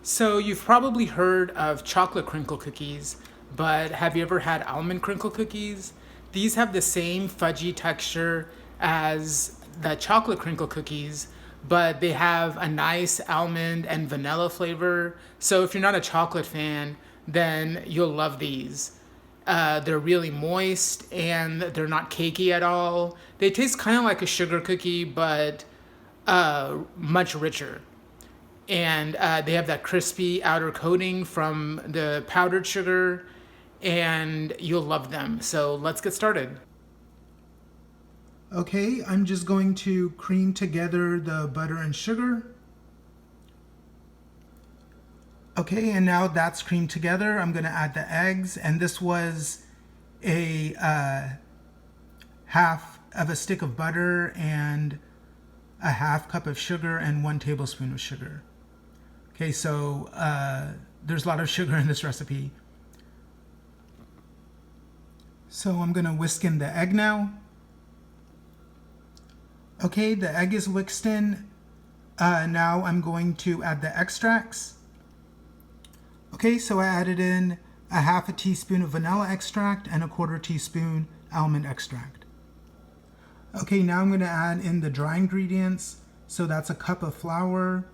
So you've probably heard of chocolate crinkle cookies, but have you ever had almond crinkle cookies? These have the same fudgy texture as the chocolate crinkle cookies, but they have a nice almond and vanilla flavor. So if you're not a chocolate fan, then you'll love these. They're really moist and they're not cakey at all. They taste kind of like a sugar cookie, but much richer. And they have that crispy outer coating from the powdered sugar, and you'll love them. So let's get started. Okay, I'm just going to cream together the butter and sugar. Okay, and now that's creamed together, I'm going to add the eggs, and this was a half of a stick of butter and a half cup of sugar and 1 tablespoon of sugar. Okay, so there's a lot of sugar in this recipe. So I'm going to whisk in the egg now. Okay, the egg is whisked in. Now I'm going to add the extracts. Okay, so I added in a half a teaspoon of vanilla extract and a 1/4 teaspoon almond extract. Okay, now I'm going to add in the dry ingredients. So that's a cup of flour,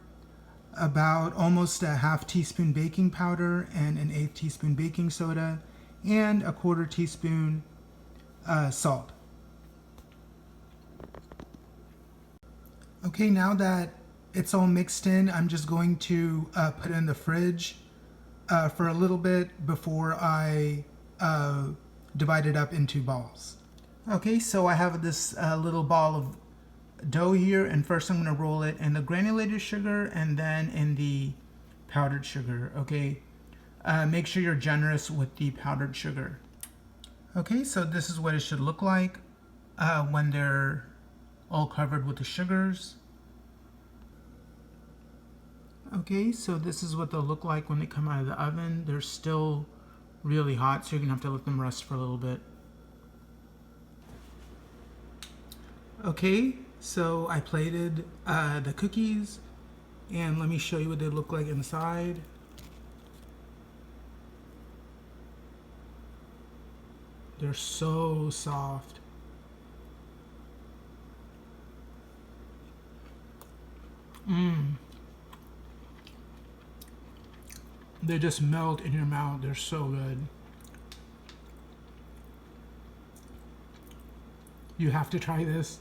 about almost a half teaspoon baking powder and an 1/8 teaspoon baking soda, and a 1/4 teaspoon salt. Okay, now that it's all mixed in, I'm just going to put it in the fridge for a little bit before I divide it up into balls. Okay, so I have this little ball of dough here, and first I'm going to roll it in the granulated sugar and then in the powdered sugar. Okay, make sure you're generous with the powdered sugar. Okay, so this is what it should look like when they're all covered with the sugars. Okay, so this is what they'll look like when they come out of the oven. They're still really hot, so you're gonna have to let them rest for a little bit. Okay, so I plated the cookies, and let me show you what they look like inside. They're so soft. They just melt in your mouth. They're so good. You have to try this.